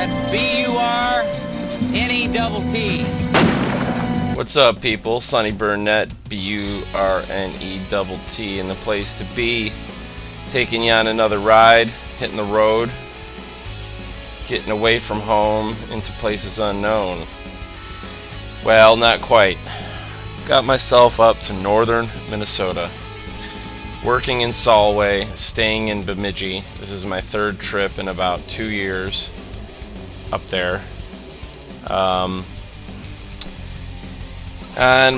That's B-U-R-N-E-T-T. What's up, people? Sonny Burnett, B-U-R-N-E-T-T, and the place to be. Taking you on another ride, hitting the road, getting away from home into places unknown. Well, not quite. Got myself up to northern Minnesota. Working in Solway, staying in Bemidji. This is my third trip in about 2 years up there. On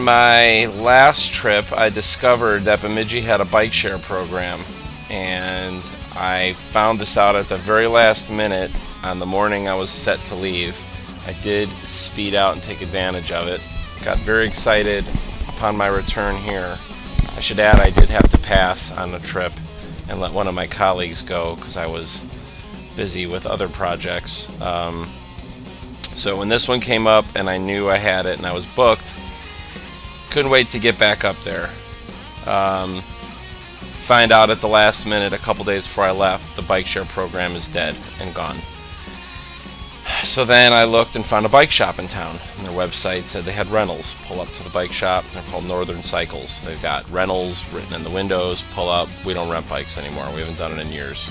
my last trip, I discovered that Bemidji had a bike share program, and I found this out at the very last minute on the morning I was set to leave. I did speed out and take advantage of it. Got very excited upon my return here. I should add I did have to pass on the trip and let one of my colleagues go because I was busy with other projects. So when this one came up and I knew I had it and I was booked, couldn't wait to get back up there. Find out at the last minute, a couple days before I left, the bike share program is dead and gone. So then I looked and found a bike shop in town, and their website said they had rentals. Pull up to the bike shop. They're called Northern Cycles. They've got rentals written in the windows. Pull up. We don't rent bikes anymore. We haven't done it in years.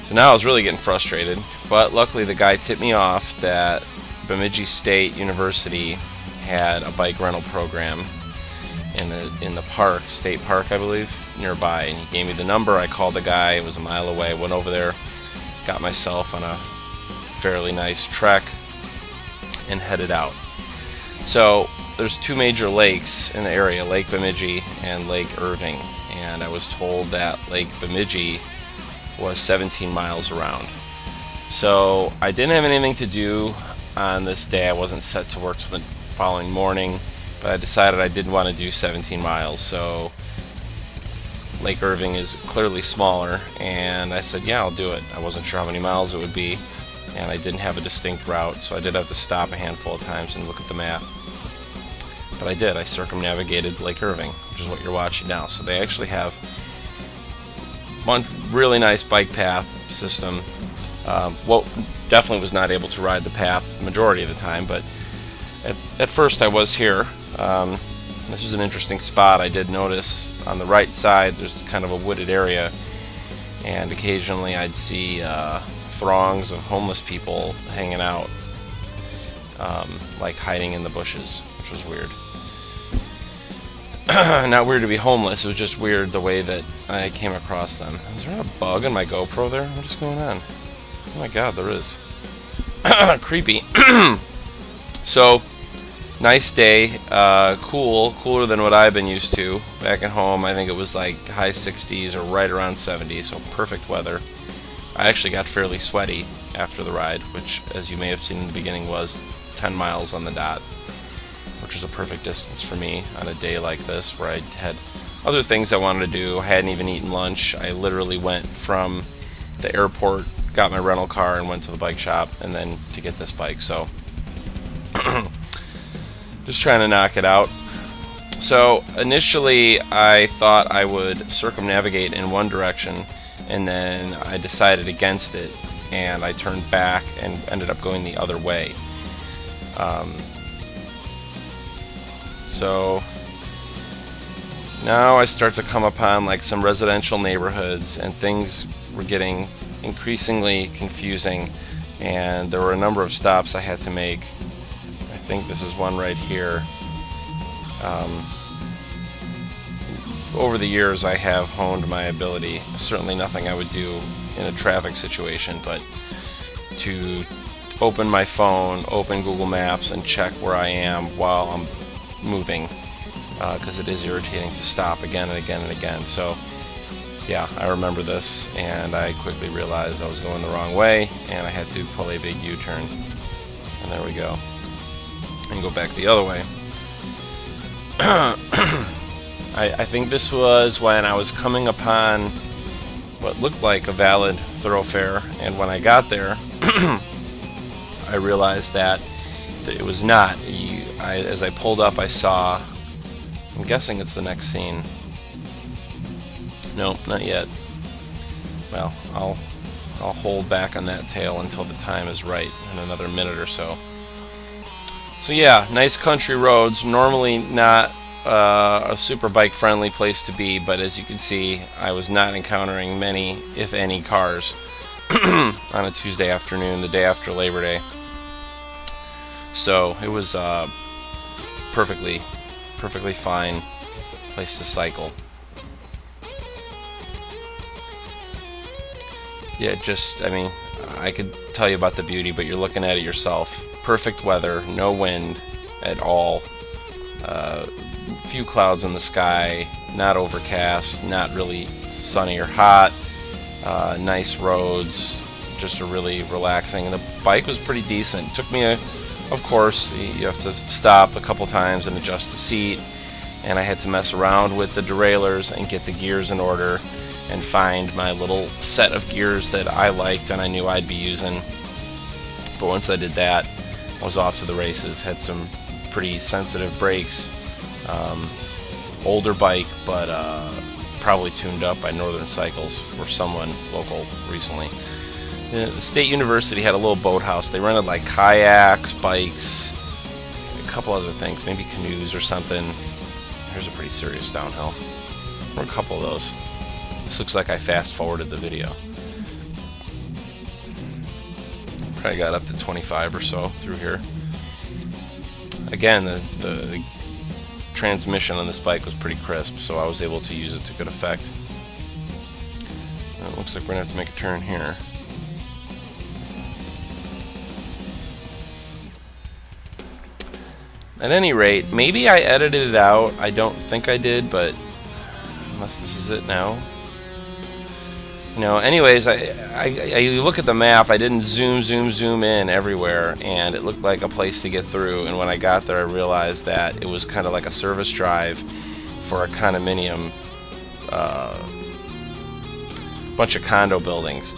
So now I was really getting frustrated, but luckily the guy tipped me off that Bemidji State University had a bike rental program in the park, state park I believe, nearby, and he gave me the number. I called the guy. It was a mile away. Went over there, got myself on a fairly nice trek, and headed out. So there's two major lakes in the area, Lake Bemidji and Lake Irving, and I was told that Lake Bemidji was 17 miles around. So I didn't have anything to do on this day. I wasn't set to work till the following morning, but I decided I didn't want to do 17 miles. So Lake Irving is clearly smaller, and I said, yeah, I'll do it. I wasn't sure how many miles it would be, and I didn't have a distinct route, so I did have to stop a handful of times and look at the map. But I did. I circumnavigated Lake Irving, which is what you're watching now. So they actually have one really nice bike path system. Well, definitely was not able to ride the path the majority of the time, but at first I was here. This is an interesting spot. I did notice on the right side there's kind of a wooded area, and occasionally I'd see throngs of homeless people hanging out, like hiding in the bushes, which was weird. Not weird to be homeless, it was just weird the way that I came across them. Is there a bug in my GoPro there? What is going on? Oh my god, there is. Creepy. So, nice day, cooler than what I've been used to. Back at home, I think it was like high 60s or right around 70, so perfect weather. I actually got fairly sweaty after the ride, which, as you may have seen in the beginning, was 10 miles on the dot, which was a perfect distance for me on a day like this where I had other things I wanted to do. I hadn't even eaten lunch. I literally went from the airport, got my rental car, and went to the bike shop, and then to get this bike. So just trying to knock it out. So initially I thought I would circumnavigate in one direction, and then I decided against it, and I turned back and ended up going the other way. So now I start to come upon like some residential neighborhoods, and things were getting increasingly confusing, and there were a number of stops I had to make. I think this is one right here. Over the years I have honed my ability, certainly nothing I would do in a traffic situation, but to open my phone, open Google Maps, and check where I am while I'm moving, because it is irritating to stop again and again and again. So yeah, I remember this, and I quickly realized I was going the wrong way, and I had to pull a big U-turn, and there we go, and go back the other way. I think this was when I was coming upon what looked like a valid thoroughfare, and when I got there I realized that it was not. As I pulled up, I saw, I'm guessing it's the next scene. Nope, not yet. Well, I'll I'll hold back on that tail until the time is right in another minute or so. So yeah, nice country roads. Normally not a super bike friendly place to be, but as you can see, I was not encountering many, if any, cars on a Tuesday afternoon, the day after Labor Day. So it was perfectly fine place to cycle. Yeah, I mean, I could tell you about the beauty, but you're looking at it yourself. Perfect weather, no wind at all. Few clouds in the sky, not overcast, not really sunny or hot. Nice roads, just a really relaxing. And the bike was pretty decent. It took me of course, you have to stop a couple times and adjust the seat. And I had to mess around with the derailleurs and get the gears in order and find my little set of gears that I liked and I knew I'd be using. But once I did that, I was off to the races. Had some pretty sensitive brakes. Older bike, but probably tuned up by Northern Cycles or someone local recently. The State University had a little boathouse. They rented like kayaks, bikes, a couple other things, maybe canoes or something. Here's a pretty serious downhill. Or a couple of those. This looks like I fast forwarded the video. Probably got up to 25 or so through here. Again, the transmission on this bike was pretty crisp, so I was able to use it to good effect. It looks like we're going to have to make a turn here. At any rate, maybe I edited it out. I don't think I did, but unless this is it now. You know, anyways, I look at the map. I didn't zoom in everywhere, and it looked like a place to get through. And when I got there, I realized that it was kind of like a service drive for a condominium, bunch of condo buildings.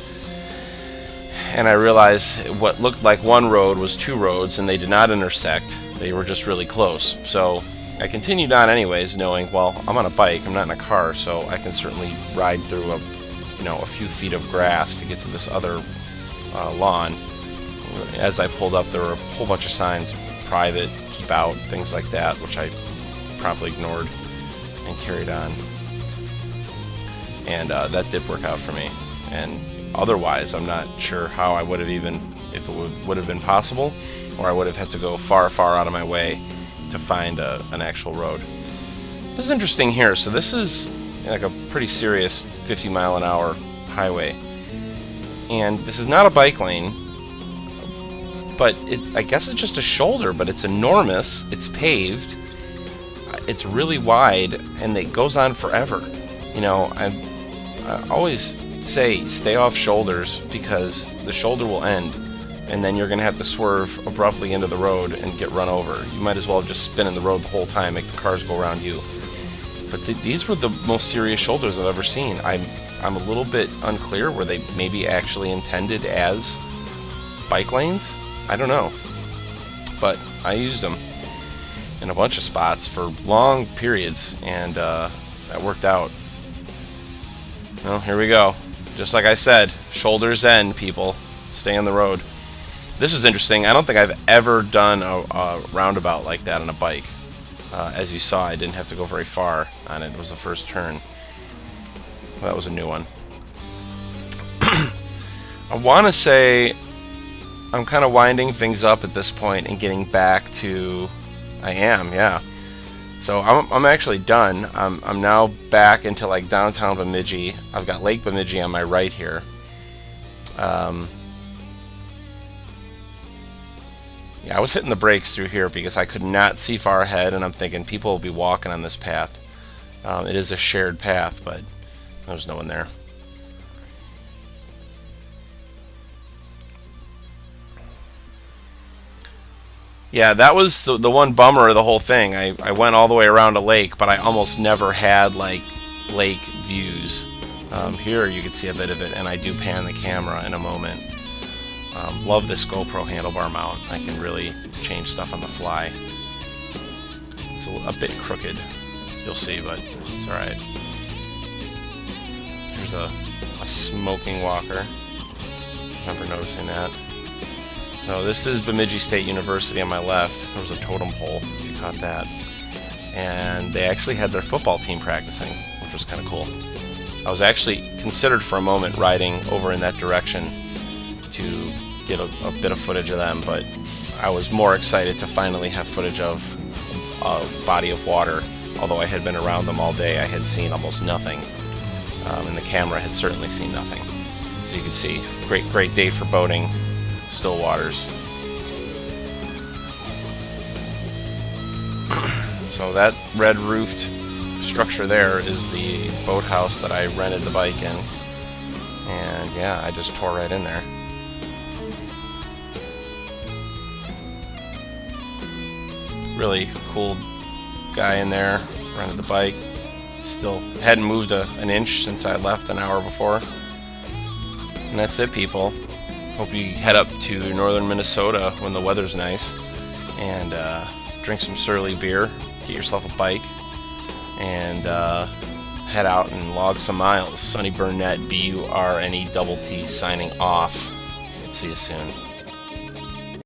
And I realized what looked like one road was two roads, and they did not intersect. They were just really close. So I continued on anyways, knowing, well, I'm on a bike, I'm not in a car, so I can certainly ride through a few feet of grass to get to this other lawn. As I pulled up, there were a whole bunch of signs, private, keep out, things like that, which I promptly ignored and carried on. And that did work out for me. And otherwise, I'm not sure how I would have if it would have been possible, or I would have had to go far out of my way to find an actual road. This is interesting here. So this is like a pretty serious 50-mile-an-hour highway, and this is not a bike lane, but I guess it's just a shoulder, but it's enormous. It's paved, it's really wide, and it goes on forever. You know, I always say stay off shoulders, because the shoulder will end and then you're gonna have to swerve abruptly into the road and get run over. You might as well just spin in the road the whole time, make the cars go around you. But these were the most serious shoulders I've ever seen. I'm a little bit unclear. Were they maybe actually intended as bike lanes? I don't know. But I used them in a bunch of spots for long periods, and that worked out. Well, here we go. Just like I said, shoulders end, people. Stay on the road. This is interesting. I don't think I've ever done a roundabout like that on a bike. As you saw, I didn't have to go very far on it. It was the first turn. Well, that was a new one. I want to say I'm kind of winding things up at this point and getting back to... yeah. So I'm actually done. I'm now back into like downtown Bemidji. I've got Lake Bemidji on my right here. Yeah, I was hitting the brakes through here because I could not see far ahead, and I'm thinking people will be walking on this path. It is a shared path, but there's no one there. Yeah, that was the one bummer of the whole thing. I went all the way around a lake, but I almost never had like lake views. Here you can see a bit of it, and I do pan the camera in a moment. Love this GoPro handlebar mount. I can really change stuff on the fly. It's a bit crooked, you'll see, but it's alright. Here's a smoking walker. remember noticing that. So this is Bemidji State University on my left. There was a totem pole, if you caught that. And they actually had their football team practicing, which was kind of cool. I was actually considered for a moment riding over in that direction to get a bit of footage of them, but I was more excited to finally have footage of a body of water. Although I had been around them all day, I had seen almost nothing, and the camera had certainly seen nothing. So you can see, great day for boating, still waters. So that red roofed structure there is the boathouse that I rented the bike in, and yeah, I just tore right in there. Really cool guy in there, rented the bike. Still hadn't moved an inch since I left an hour before. And that's it, people. Hope you head up to northern Minnesota when the weather's nice and drink some surly beer, get yourself a bike, and head out and log some miles. Sonny Burnett, Burnett, signing off. See you soon.